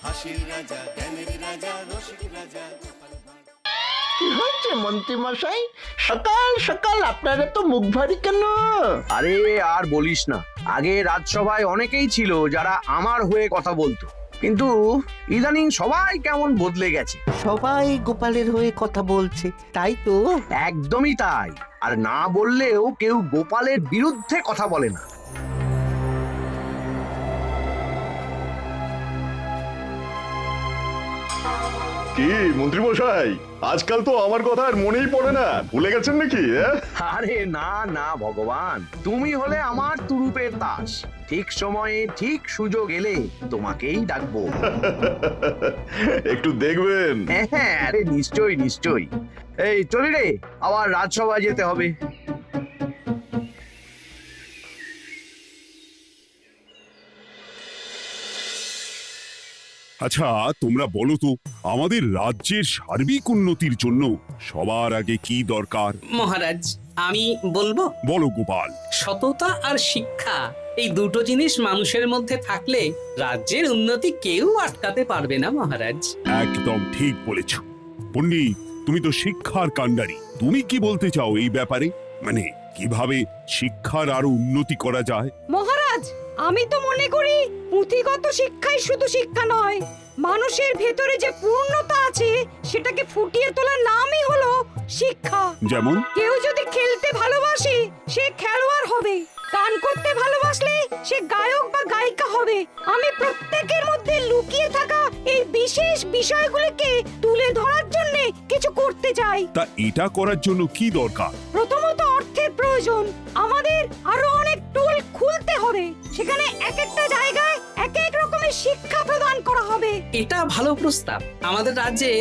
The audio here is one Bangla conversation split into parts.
হাসির রাজা, জ্ঞানের রাজা, রসিক রাজা। কি হয়েছে মন্ত্রী মশাই, সকাল সকাল আপনারা তো মুখ ভারী কেন? আরে আর বলিস না, আগে রাজসভায় অনেকেই ছিল যারা আমার হয়ে কথা বলতো, কিন্তু ইদানিং সবাই কেমন বদলে গেছে। সবাই গোপালের হয়ে কথা বলছে, তাই তো? একদমই তাই। আর না বললেও কেউ গোপালের বিরুদ্ধে কথা বলে না। কি মন্ত্রী মশাই, আজকাল তো আমার কথা আর মনেই পড়ে না, ভুলে গেছেন নাকি? আরে না না ভগবান, তুমি হলে আমার তুরুপের তাস। ঠিক সময়ে ঠিক সুযোগ এলে তোমাকেই ডাকবো। একটু দেখবেন। হ্যাঁ, আরে নিশ্চয়ই নিশ্চয়ই। এই চলি রে, আবার রাজসভায় যেতে হবে। আচ্ছা তোমরা বলো তো, আমাদের রাজ্যের সার্বিক উন্নতির জন্য সবার আগে কি দরকার? মহারাজ, আমি বলবো, বলো গোপাল। সততা আর শিক্ষা, এই দুটো জিনিস মানুষের মধ্যে থাকলে রাজ্যের উন্নতি কেউ আটকাতে পারবে না মহারাজ। একদম ঠিক বলেছ পণ্ডিত, তুমি তো শিক্ষার কাণ্ডারি। তুমি কি বলতে চাও এই ব্যাপারে? মানে কিভাবে শিক্ষার আরো উন্নতি করা যায়? মহারাজ, আমি তো মনে করি পুঁথিগত শিক্ষাই শুধু শিক্ষা নয়, মানুষের ভেতরে যে পূর্ণতা আছে সেটাকে ফুটিয়ে তোলার নামই হলো শিক্ষা। যেমন? কেউ যদি খেলতে ভালোবাসে সে খেলোয়াড় হবে, গান করতে ভালোবাসলে সে গায়ক বা গায়িকা হবে। আমি প্রত্যেকের মধ্যে লুকিয়ে থাকা এই বিশেষ বিষয়গুলিকে তুলে ধরার জন্য কিছু করতে চাই। তা এটা করার জন্য কি দরকার? প্রথমত অর্থের প্রয়োজন। আমাদের আরো অনেক টুল খুলতে হবে, সেখানে এক একটা জায়গায় এক এক রকমের শিক্ষা প্রদান করা হবে। এটা ভালো প্রস্তাব। আমাদের রাজ্যে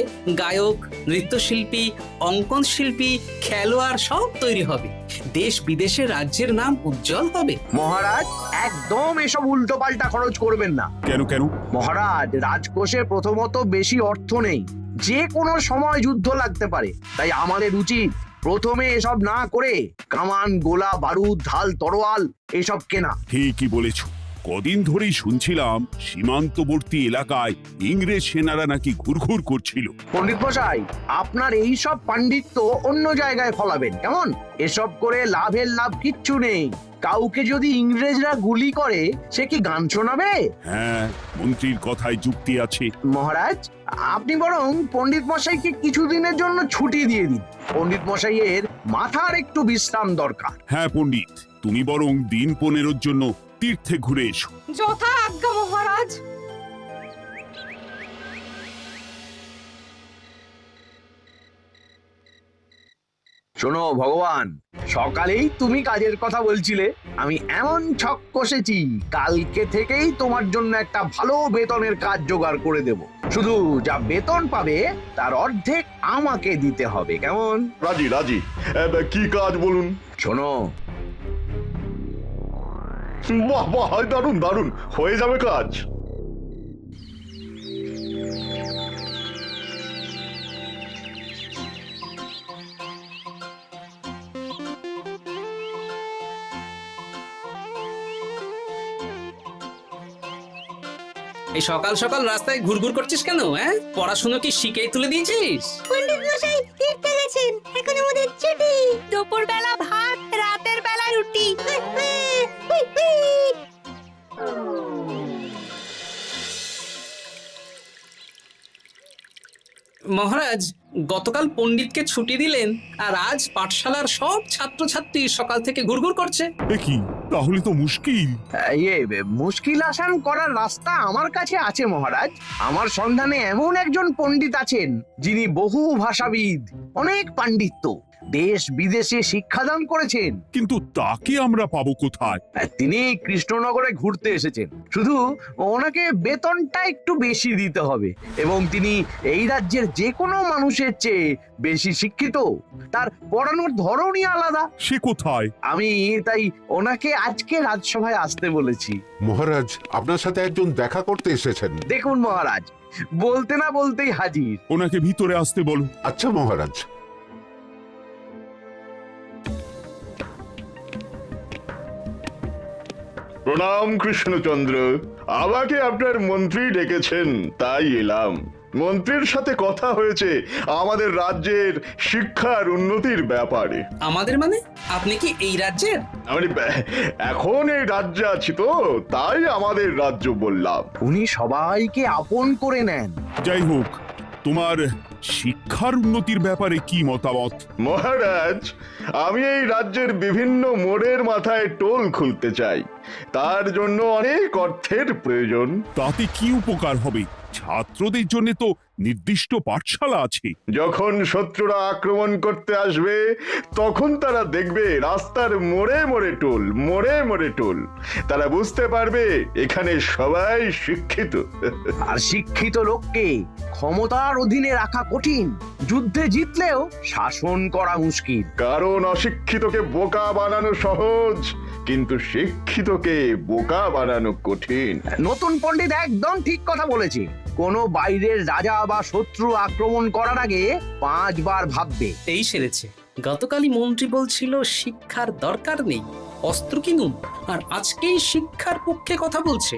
গায়ক, নৃত্যশিল্পী, অঙ্কন শিল্পী, খেলোয়াড় সব তৈরি হবে। দেশ বিদেশে রাজ্যের নাম উজ্জ্বল হবে। মহারাজ, একদম এসব উল্টো পাল্টা খরচ করবেন না। কেন কেন? মহারাজ, রাজকোষে প্রথমত বেশি অর্থ নেই, যে কোনো সময় যুদ্ধ লাগতে পারে। তাই আমাদের উচিত প্রথমে এসব না করে কামান, গোলা বারুদ, ঢাল, তরোয়াল এসব কেনা। ঠিকই বলেছ। কদিন ধরেই শুনছিলাম সীমান্তবর্তী এলাকায় ইংরেজ সেনারা নাকি ঘুরঘুর করছিল। পণ্ডিত মশাই, আপনার এই সব পাণ্ডিত্য অন্য জায়গায় ফলাবেন কেমন? এসব করে লাভের লাভ কিচ্ছু নেই। কাউকে যদি ইংরেজরা গুলি করে সে কি গান শোনাবে? হ্যাঁ, মন্ত্রীর কথায় যুক্তি আছে। মহারাজ, আপনি বরং পণ্ডিত মশাইকে কিছুদিনের জন্য ছুটি দিয়ে দিন। পণ্ডিত মশাইয়ের মাথার একটু বিশ্রাম দরকার। হ্যাঁ পণ্ডিত, তুমি বরং দিন 15 জন্য তীর্থে ঘুরে এসো। যথা আজ্ঞা মহারাজ। শোনো ভগবান, সকালেই তুমি কাজের কথা বলছিলে, আমি এমন ছক কষেছি কালকে থেকেই তোমার জন্য একটা ভালো বেতনের কাজ জোগাড় করে দেব। শুধু যা বেতন পাবে তার অর্ধেক আমাকে দিতে হবে, কেমন? রাজি রাজি। কি কাজ বলুন? শোনো, বাহ বাহ, দারুণ দারুণ, হয়ে যাবে কাজ। এই সকাল সকাল রাস্তায় ঘুরঘুর করছিস কেন? হ্যাঁ, পড়াশুনো কি শিখেই তুলে দিয়েছিস? পণ্ডিত মশাই তীর্থে গেছেন, এখন আমাদের ছুটি। দুপুর বেলা ভাত, রাতের বেলা রুটি। মহারাজ, গতকাল পণ্ডিতকে ছুটি দিলেন আর আজ পাঠশালার সব ছাত্রছাত্রী সকাল থেকে ঘুরঘুর করছে। এ কি, তাহলে তো মুশকিল। মুশকিল আসান করার রাস্তা আমার কাছে আছে মহারাজ। আমার সন্ধানে এমন একজন পণ্ডিত আছেন যিনি বহু ভাষাবিদ, অনেক পাণ্ডিত্য, দেশ বিদেশে শিক্ষাদান করেছেন। কিন্তু তাকে আমরা পাবো কোথায়? তিনি কৃষ্ণনগরে ঘুরতে এসেছেন, শুধু ওনাকে বেতনটা একটু বেশি দিতে হবে। এবং তিনি এই রাজ্যের যে কোনো মানুষের চেয়ে বেশি শিক্ষিত, তার পড়ানোর ধরনই আলাদা। সে কোথায়? আমি তাই ওনাকে আজকে রাজসভায় আসতে বলেছি। মহারাজ, আপনার সাথে একজন দেখা করতে এসেছেন। দেখুন মহারাজ, বলতে না বলতেই হাজির। ওনাকে ভিতরে আসতে বলো। আচ্ছা মহারাজ। প্রণাম কৃষ্ণচন্দ্র, আমাকে আপনার মন্ত্রী ডেকেছেন, তাই এলাম। মন্ত্রীর সাথে কথা হয়েছে আমাদের রাজ্যের শিক্ষার উন্নতির ব্যাপারে। আমাদের মানে আপনি কি এই রাজ্যের? আমি এখন এই রাজ্যে আছি তো, তাই আমাদের রাজ্য বললাম। উনি সবাইকে আপন করে নেন। যাই হোক, তোমার শিক্ষার উন্নতির ব্যাপারে কি মতামত? মহারাজ, আমি এই রাজ্যের বিভিন্ন মোড়ের মাথায় টোল খুলতে চাই। তার জন্য অনেক অর্থের প্রয়োজন। তাতে কি উপকার হবে? ছাত্রদের জন্য তো নির্দিষ্ট পাঠশালা আছে। যখন শত্রুরা আক্রমণ করতে আসবে, তখন তারা দেখবে রাস্তার মোড়ে মোড়ে টোল, মোড়ে মোড়ে টোল। তারা বুঝতে পারবে এখানে সবাই শিক্ষিত। আর শিক্ষিত লোককে ক্ষমতার অধীনে রাখা কঠিন, যুদ্ধে জিতলেও শাসন করা মুশকিল। কারণ অশিক্ষিতকে বোকা বানানো সহজ, কিন্তু শিক্ষিতকে বোকা বানানো কঠিন। নতুন পণ্ডিত একদম ঠিক কথা বলেছে। কোনো বাইরের রাজা বা শত্রু আক্রমণ করার আগে 5 বার ভাববে। এই সেরেছে। গতকালই মন্ত্রী বলছিল শিক্ষার দরকার নেই, অস্ত্র কিনুন, আর আজকেই শিক্ষার পক্ষে কথা বলছে।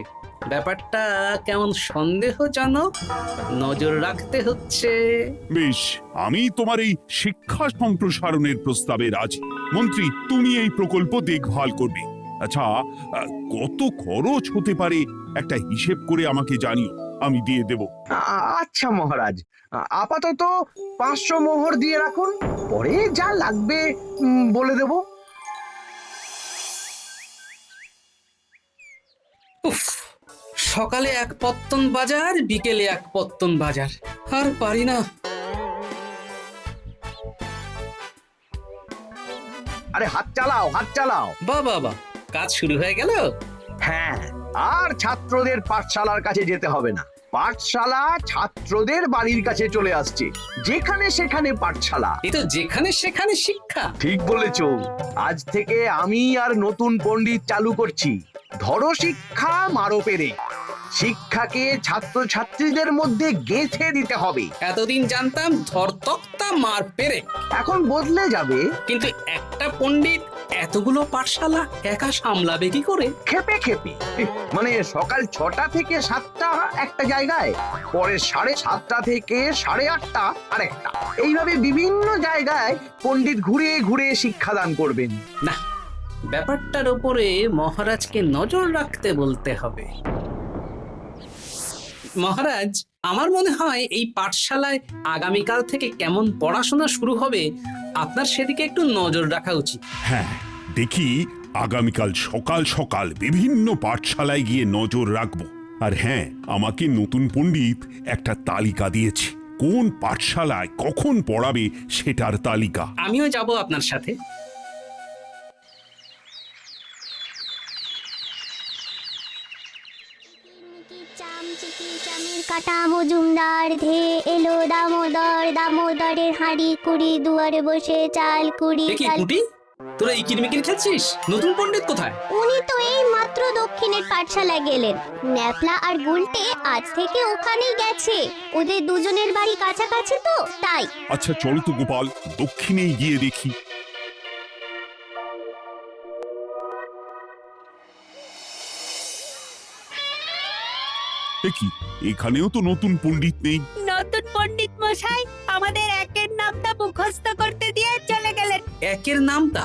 ব্যাপারটা কেমন সন্দেহজনক, নজর রাখতে হচ্ছে। বেশ, আমি তোমার এই শিক্ষা সম্প্রসারণের প্রস্তাবে রাজি। মন্ত্রী, তুমি এই প্রকল্প দেখভাল করবে। আচ্ছা, কত খরচ হতে পারে একটা হিসেব করে আমাকে জানিও, আমি দিয়ে দেব। আচ্ছা মহারাজ, আপাতত 500 মোহর দিয়ে রাখুন, পরে যা লাগবে বলে দেব। উফ, সকালে এক পত্তন বাজার, বিকেলে এক পত্তন বাজার, আর পারি না। আরে হাত চালাও, হাত চালাও। বাবা, কাজ শুরু হয়ে গেল। হ্যাঁ, আর ছাত্রদের পাঠশালার কাছে যেতে হবে না। পাঠশালা ছাত্রদের বাড়ির কাছে চলে আসছে। যেখানে সেখানে পাঠশালা। এ তো যেখানে সেখানে শিক্ষা। ঠিক বলেছো। আজ থেকে আমি আর নতুন পণ্ডিত চালু করছি। ধরো শিক্ষা, মারো পেরে। শিক্ষাকে ছাত্রছাত্রীদের মধ্যে গেঁথে দিতে হবে। এতদিন জানতাম ধরতক্তা মার পেরে। এখন বদলে যাবে। কিন্তু একটা পণ্ডিত এতগুলো পাঠশালা একা সামলাবে কি করে? খেপে খেপে। মানে সকাল 6টা থেকে 7টা একটা জায়গায়, পরে 7:30 থেকে 8:30 আরেকটা। এইভাবে বিভিন্ন জায়গায় পণ্ডিত ঘুরে ঘুরে শিক্ষাদান করবেন। না, ব্যাপারটার উপরে মহারাজকে নজর রাখতে বলতে হবে। মহারাজ, আমার মনে হয় এই পাঠশালায় আগামীকাল থেকে কেমন পড়াশোনা শুরু হবে, আপনার সেদিকে একটু নজর রাখা উচিত। হ্যাঁ, দেখি আগামীকাল সকাল সকাল বিভিন্ন পাঠশালায় গিয়ে নজর রাখবো। আর হ্যাঁ, আমাকে নতুন পণ্ডিত একটা তালিকা দিয়েছে, কোন পাঠশালায় কখন পড়াবে সেটার তালিকা। আমিও যাব আপনার সাথে। কাটা মজুমদার ধে এলো দামোদর, দামোদরের হাঁড়ি কুড়ি, দুয়ারে বসে চাল কুড়ি। দেখি কুটি, তোরা এই কিরমিকির খেলছিস? নতুন পণ্ডিত কোথায়? উনি তো এই মাত্র দক্ষিণের পাঠশালায় গেলেন। ন্যাপলা আর গুলটে আজ থেকে ওখানেই গেছে। ওদের দুজনের বাড়ি কাছাকাছি তো, তাই। আচ্ছা চলো তো গোপাল, দক্ষিণেই গিয়ে দেখি। দেখি এখানেও তো নতুন পণ্ডিত নেই। নতুন পণ্ডিত মশাই আমাদের একের নামটা মুখস্থ করতে দিয়ে চলে গেলেন। একের নামটা?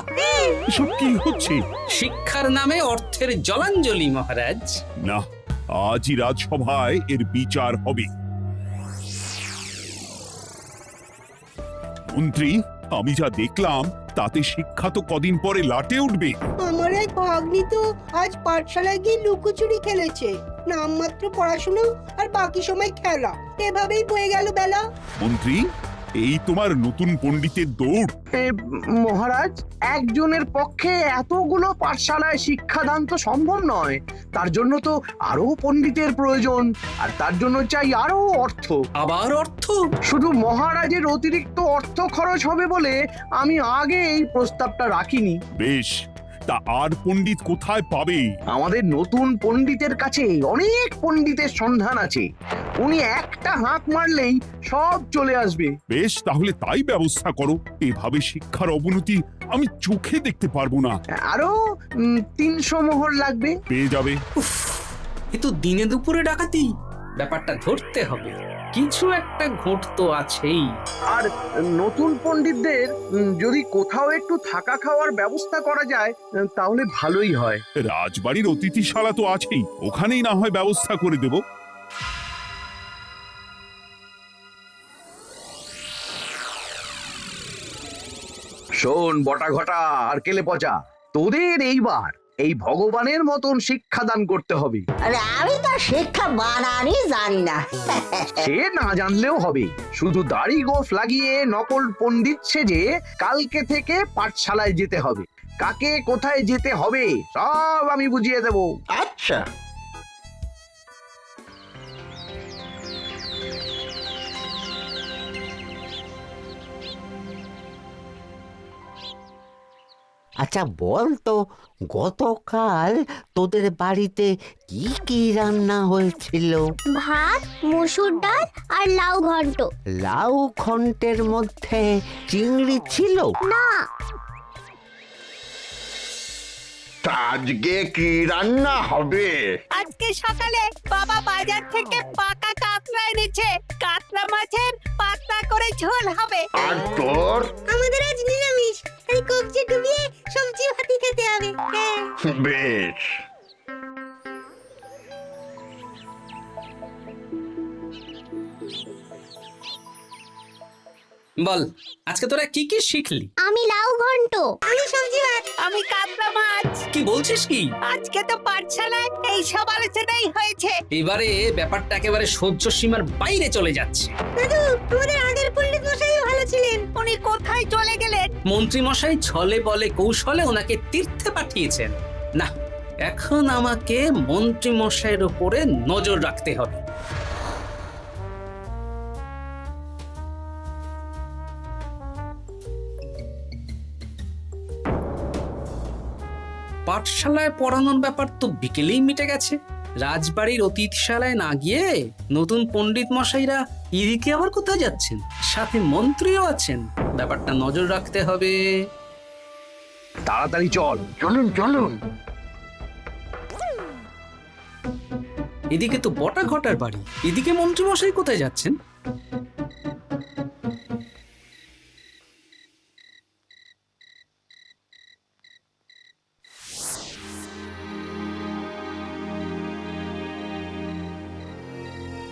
এসব কি হচ্ছে? শিক্ষার নামে অর্থের জলাঞ্জলি মহারাজ। না, আজই রাজসভায় এর বিচার হবে। মন্ত্রী, আমি যা দেখলাম তাতে শিক্ষা তো কদিন পরে লাটে উঠবে। আমার এক ভাগ্নি তো আজ পাঠশালায় গিয়ে লুকোচুরি খেলেছে। নামমাত্র পড়াশোনা আর বাকি সময় খেলা, এভাবেই বয়ে গেল বেলা। মন্ত্রী, এই তোমার নতুন পণ্ডিতের দৌড়। মহারাজ, একজনের পক্ষে এতগুলো পাঠশালায় শিক্ষাদান তো সম্ভব নয়। তার জন্য তো আরো পণ্ডিতের প্রয়োজন, আর তার জন্য চাই আরো অর্থ। আবার অর্থ? শুধু মহারাজের অতিরিক্ত অর্থ খরচ হবে বলে আমি আগে এই প্রস্তাবটা রাখিনি। বেশ, তা আর পণ্ডিত কোথায় পাবে? আমাদের নতুন পণ্ডিতের কাছে অনেক পণ্ডিতের সন্ধান আছে। উনি একটা হাঁক মারলেই সব চলে আসবে। বেশ, তাহলে তাই ব্যবস্থা করো। এভাবে শিক্ষার অবনতি আমি চোখে দেখতে পারবো না। আরো 300 মোহর লাগবে। পেয়ে যাবে। উফ, এ তো দিনে দুপুরে ডাকাতি। ব্যাপারটা ধরতে হবে, কিছু একটা ঘোট তো আছেই। আর নতুন পণ্ডিতদের যদি কোথাও একটু থাকা খাওয়ার ব্যবস্থা করা যায় তাহলে ভালোই হয়। রাজবাড়ির অতিথিশালা তো আছেই, ওখানেই না হয় ব্যবস্থা করে দেব। শোন বটা ঘটা আর কেলে পচা, তোদের এইবার এই ভগবানের মতন শিক্ষাদান করতে হবে। আরে আমি তো শিক্ষা বানানই জানি না। সে না জানলেও হবে, শুধু দাড়ি গোফ লাগিয়ে নকল পণ্ডিত সেজে কালকে থেকে পাঠশালায় যেতে হবে। কাকে কোথায় যেতে হবে সব আমি বুঝিয়ে দেব। আচ্ছা, আচ্ছা বল তো, গতকাল তোদের বাড়িতে কি কি রান্না হয়েছিল? ভাত, মসুর ডাল আর লাউ ঘন্ট। লাউ ঘন্টের মধ্যে চিংড়ি ছিল? না, তা আজকে কি রান্না হবে? আজকে সকালে বাবা বাজার থেকে পাকা কাতলা এনেছে। কাতলা মাছের পাতলা করে ঝোল হবে। আর তোর? আমাদের আজ নিরামিষ, তাই কবজি ডুবিয়ে সবজি ভাতি খেতে হবে। বেশ। বল, আজকে তোরা কি কি শিখলি? আমি লাউ ঘন্ট। আমি সবজি ভাত। আমি কাতলা মাছ। কি বলছিস কি? আজকে তো পাঠশালায় এই সব আলোচনাই হয়েছে। এবারে ব্যাপারটা একেবারে সহ্য সীমার বাইরে চলে যাচ্ছে। দাদু, আমাদের আগের পণ্ডিত মশাই ভালো ছিলেন। উনি কোথায় চলে গেলেন? মন্ত্রী মশাই ছলে বলে কৌশলে ওনাকে তীর্থে পাঠিয়েছেন। না, এখন আমাকে মন্ত্রী মশাইয়ের উপরে নজর রাখতে হবে। পাঠশালায় পড়ানোর ব্যাপার তো বিকেলেই মিটে গেছে। রাজবাড়ির অতিথিশালায় না গিয়ে নতুন পণ্ডিত মশাইরা এদিকে আবার কোথায় যাচ্ছেন? সাথে মন্ত্রীও আছেন, ব্যাপারটা নজর রাখতে হবে। তাড়াতাড়ি চল। চলুন চলুন। এদিকে তো বটা ঘটার বাড়ি, এদিকে মন্ত্রী মশাই কোথায় যাচ্ছেন?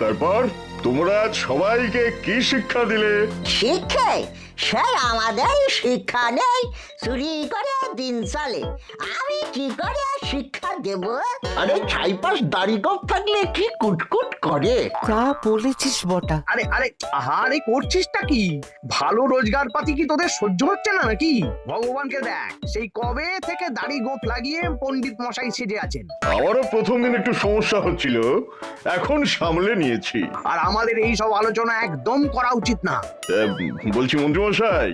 তারপর তোমরা সবাইকে কি শিক্ষা দিলে? শিক্ষা? স্যার, আমাদের শিক্ষা নেই, চুরি করে দিন চলে। আমি কি করে শিক্ষা দেব? আরে ছাইপাশ দাড়ি গোঁফ থাকলে কি কুটকুট করে। তা বলেছিস বটা। আরে আরে আহারে করছিসটা কি? ভালো রোজগার পাতি কি তোদের সহ্য হচ্ছে না নাকি? ভগবানকে দেখ, সেই কবে থেকে দাড়ি গোঁফ লাগিয়ে পণ্ডিত মশাই সেজে আছেন। আমারও প্রথম দিন একটু সমস্যা হচ্ছিল, এখন সামলে নিয়েছি। আর আমাদের এই সব আলোচনা একদম করা উচিত না। বলছি মন্ত্রীমশাই,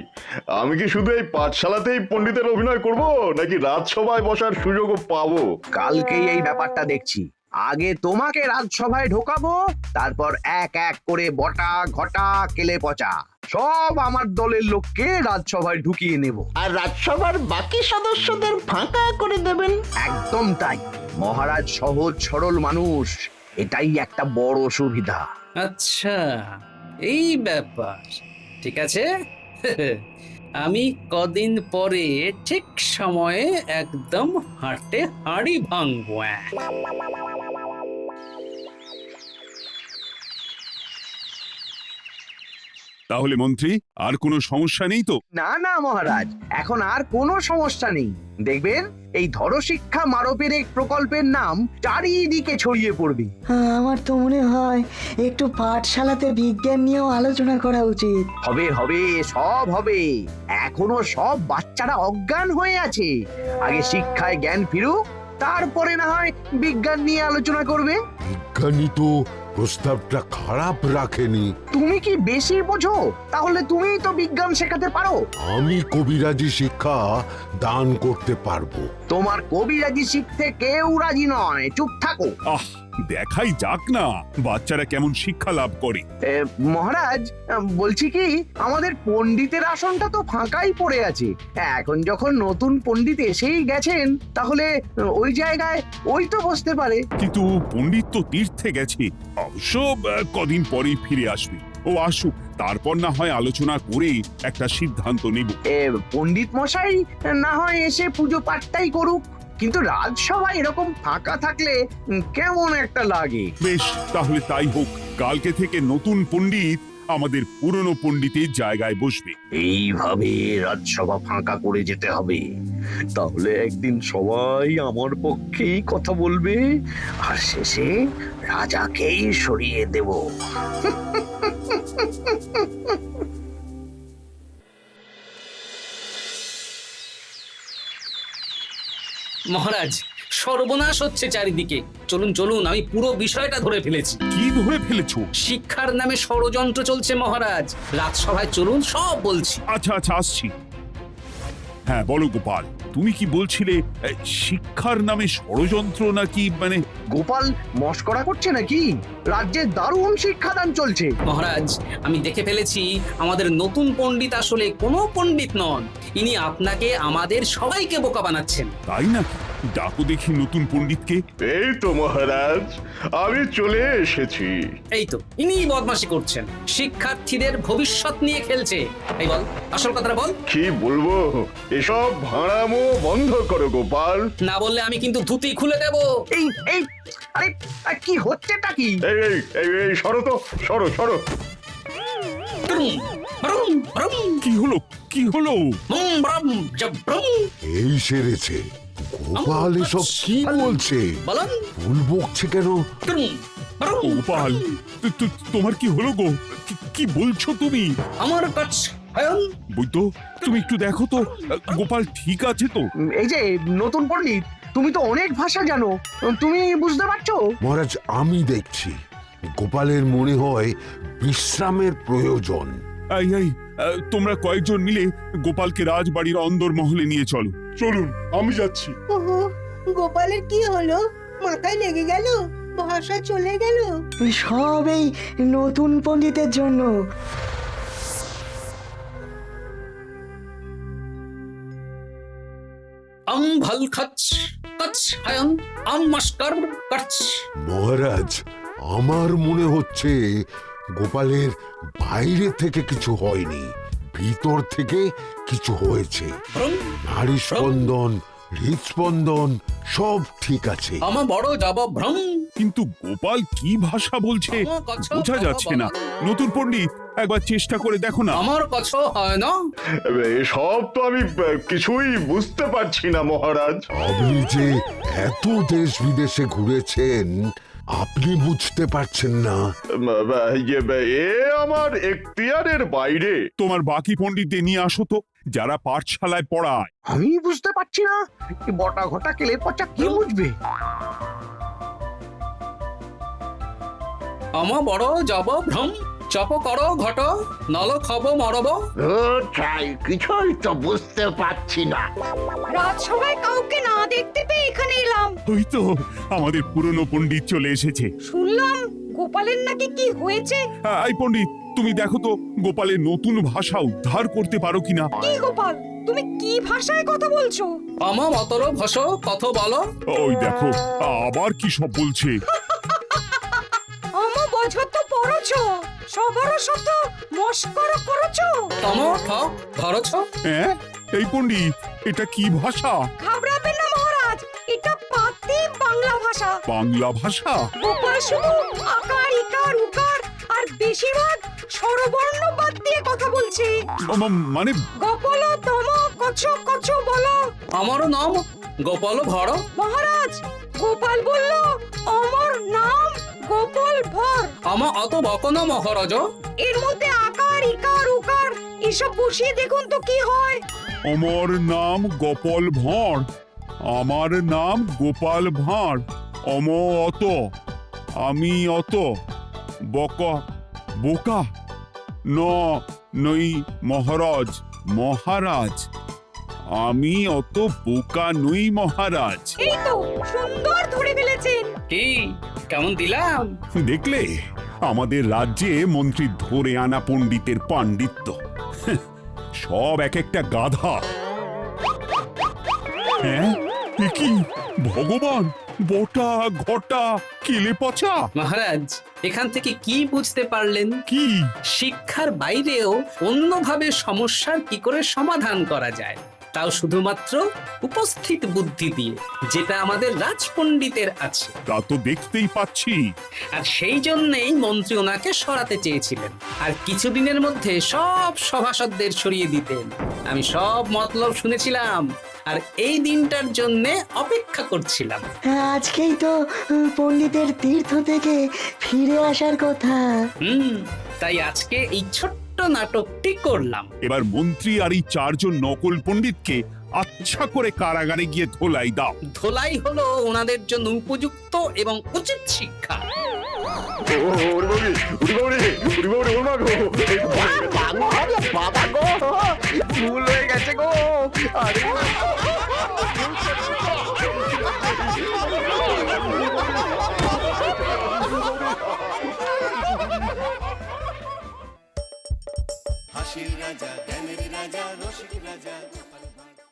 আমি কি শুধু এই পাঠশালাতেই পণ্ডিতের অভিনয় করব, নাকি রাজসভায় বসার সুযোগও পাবো? কালকেই এই ব্যাপারটা দেখছি। আগে তোমাকে রাজসভায় ঢোকাবো, তারপর এক এক করে বটা ঘটা কেলে পচা সব আমার দলের লোককে রাজসভায় ঢুকিয়ে নেব। আর রাজসভার বাকি সদস্যদের ফাঁকা করে দেবেন। একদম তাই। মহারাজ সহজ সরল মানুষ, এটাই একটা বড় সুবিধা। আচ্ছা, এই ব্যাপার। ঠিক আছে, আমি কদিন পরে ঠিক সময়ে একদম হাটে হাড়ি ভাঙবো। তাহলে মন্ত্রী, আর কোনো সমস্যা নেই তো? না না মহারাজ, এখন আর কোনো সমস্যা নেই। দেখবেন এই ধরশিক্ষা মারপের এক প্রকল্পের নাম চারিদিকে ছড়িয়ে পড়বে। আমার তো মনে হয় একটু পাঠশালাতে বিজ্ঞান নিয়েও আলোচনা করা উচিত। হবে হবে, সব হবে। এখনো সব বাচ্চারা অজ্ঞান হয়ে আছে। আগে শিক্ষায় জ্ঞান ফিরুক, তারপরে না হয় বিজ্ঞান নিয়ে আলোচনা করবে। বিজ্ঞানী তো প্রস্তাবটা খারাপ রাখেনি। তুমি কি বেশি বোঝো? তাহলে তুমিই তো বিজ্ঞান শেখাতে পারো। আমি কবিরাজি শিক্ষা দান করতে পারবো। তোমার কবিরাজি শিখতে কেউ রাজি নয়, চুপ থাকো। আহ, দেখাই যাক না বাচ্চারা কেমন শিক্ষা লাভ করে। মহারাজ, বলছি কি, আমাদের পণ্ডিতের আসনটা তো ফাঁকাই পড়ে আছে। এখন যখন নতুন পণ্ডিত এসেই গেছেন, তাহলে ওই জায়গায় ওই তো বসতে পারে। কিন্তু পণ্ডিত তো তীর্থে গেছে, অবশ্য কদিন পরেই ফিরে আসবে। ও আসুক, তারপর না হয় আলোচনা করে একটা সিদ্ধান্ত নেব। পণ্ডিত মশাই না হয় এসে পুজো পাঠটাই করুক, কিন্তু রাজসভা এরকম ফাঁকা থাকলে কেমন একটা লাগে। বেশ, তাহলে তাই হোক। কালকে থেকে নতুন পণ্ডিত আমাদের পুরনো পণ্ডিতের জায়গায় বসবে। এইভাবে রাজসভা ফাঁকা করে যেতে হবে, তাহলে একদিন সবাই আমার পক্ষেই কথা বলবে, আর শেষে রাজাকেই সরিয়ে দেব। মহারাজ, সর্বনাশ হচ্ছে চারিদিকে। চলুন চলুন, আমি পুরো বিষয়টা ধরে ফেলেছি। কি ধরে ফেলেছো? শিক্ষার নামে ষড়যন্ত্র চলছে মহারাজ। রাজসভায় চলুন, সব বলছি। আচ্ছা আচ্ছা, আসছি। হ্যাঁ বলো গোপাল, তুমি কি বলছিলে? শিক্ষার নামে ষড়যন্ত্র নাকি? মানে গোপাল মস্করা করছে নাকি? রাজ্যে দারুণ শিক্ষাদান চলছে। মহারাজ, আমি দেখে ফেলেছি আমাদের নতুন পণ্ডিত আসলে কোনো পণ্ডিত নন। ইনি আপনাকে, আমাদের সবাইকে বোকা বানাচ্ছেন। তাই নাকি? ডাকো দেখি নতুন পণ্ডিতকে। এই তো মহারাজ, আমি চলে এসেছি। এই তো, ইনি বদমাশি করছেন, শিক্ষার্থীদের ভবিষ্যৎ নিয়ে খেলছে। এই বল, আসল কথাটা বল। কি বলবো, এসব ভাঁড়ামো বন্ধ করো গোপাল। না বললে আমি কিন্তু ধুতি খুলে দেব। এই এই আরে আরে, কি হচ্ছেটা কি? এই এই এই এই, সরো তো, সরো সরো। ব্রুম, ব্রুম, ব্রুম, কি হলো? কি হলো? ব্রুম, ব্রুম, জব্রুম। এই সেরেছে। গোপাল এসব কি বলছে? বলুন। ভুল বকছে কেন? ব্রুম, ব্রুম, গোপাল, তোমার কি হলো গো? কি বলছো তুমি? আমার কাছে বৈদ্য, তুমি একটু দেখো তো গোপাল ঠিক আছে তো? এই যে নতুন পণ্ডিত, তুমি তো অনেক ভাষা জানো, তুমি বুঝতে পারছো? মহারাজ, আমি দেখছি গোপালের মনে হয় বিশ্রামের প্রয়োজন। এই এই, তোমরা কয়েকজন মিলে গোপালকে রাজবাড়ির অন্দর মহলে নিয়ে চলো। চলুন, আমি যাচ্ছি। ওহো, গোপালের কি হলো? মাথায় লেগে গেল? ভাষা চলে গেল? সব এই নতুন পণ্ডিতের জন্য। ভাল খাচ কাচ হায়ন মস্কর কাচ। মহারাজ, আমার মনে হচ্ছে গোপালের বাইরে থেকে কিছু হয়নি, ভিতর থেকে কিছু হয়েছে। নারী স্পন্দন, হৃদস্পন্দন সব ঠিক আছে। আমার বড় যাব ভ্রম। কিন্তু গোপাল কি ভাষা বলছে বোঝা যাচ্ছে না। নতুন পণ্ডিত, একবার চেষ্টা করে দেখো না। আমার কাছে হয় না। এসব তো আমি কিছুই বুঝতে পারছি না মহারাজ। আপনি যে এত দেশ বিদেশে ঘুরেছেন, আপনি বুঝতে পারছেন না? এ আমার এখতিয়ারের বাইরে। তোমার বাকি পণ্ডিতদের নিয়ে আসো তো, যারা পাঠশালায় পড়ায়। আমি বুঝতে পারছি না, বটা ঘটা কেলে পচা কি বুঝবে? আমার বড় যাব ভ্রম। চপ করো ঘট, নল খাবো মরব। কিছুই তো বুঝতে পারছি না। রাজসভায় কাউকে না দেখতে পেয়ে এখানে এলাম। ওই তো আমাদের পুরনো পণ্ডিত চলে এসেছে। শুনলাম গোপালের নাকি কি হয়েছে। এই পণ্ডিত, তুমি দেখো তো গোপালের নতুন ভাষা উদ্ধার করতে পারো কিনা। কি গোপাল, তুমি কি ভাষায় কথা বলছো? আমার মতর ভাষা কথা বলো। ওই দেখো, আবার কি সব বলছে। আমো বোঝো তো পড়ছো, সবার সাথে মস্করা করছো। তমো ঠক ধরছ। হ্যাঁ, এই পণ্ডিত, এটা কি ভাষা? ঘাবড়াবেন না মহারাজ, এটা পাতি বাংলা ভাষা। বাংলা ভাষা? গোপাল শুধু আকার ইকার উকার আর বেশিরভাগ স্বরবর্ণ বাদ দিয়ে কথা বলছে। মানে গোপাল তম কছ কছ বলো। আমার নাম গোপাল ভর। মহারাজ, গোপাল বলল আমার নাম গোপাল ভর। আমার অত বকনা মহারাজ। এর মধ্যে আকার ইকার উকার এসব বসিয়ে দেখুন তো কি হয়। আমার নাম গোপাল ভাঁড়। আমার নাম গোপাল ভাঁড়। অত, আমি অত, বকা বোকা, নই মহারাজ। মহারাজ, আমি অত বোকা নই মহারাজ। এই তো সুন্দর ধরে ফেলেছেন। কি কেমন দিলাম? দেখলে আমাদের রাজ্যে মন্ত্রী ধরে আনা পণ্ডিতের পাণ্ডিত্য। সব এক একটা গাধা। হ্যাঁ এ কি ভগবান, বটা ঘটা কেলে পচা। মহারাজ, এখান থেকে কি বুঝতে পারলেন? কি? শিক্ষার বাইরেও অন্যভাবে সমস্যার কি করে সমাধান করা যায়, তাও শুধুমাত্র উপস্থিত বুদ্ধি দিয়ে, যেটা আমাদের রাজপণ্ডিতের আছে। তা তো দেখতেই পাচ্ছি। আর সেই জন্যেই মন্ত্রী ওনাকে সরাতে চেয়েছিলেন, আর কিছুদিনের মধ্যে সব সভাসদদের সরিয়ে দিতেন। আমি সব মতলব শুনেছিলাম, আর এই দিনটার জন্য অপেক্ষা করছিলাম। আজকেই তো পণ্ডিতের তীর্থ থেকে ফিরে আসার কথা। তাই আজকে এই ছোট্ট নাটকটি করলাম। এবার মন্ত্রী আর এই 4 জন নকল পণ্ডিতকে আচ্ছা করে কারাগারে গিয়ে ধোলাই দাও। ধোলাই হলো ওনাদের জন্য উপযুক্ত এবং উচিত শিক্ষা। ভুল হয়ে গেছে গো। আরে হাসির রাজা জ্ঞানের রাজা রসিক রাজা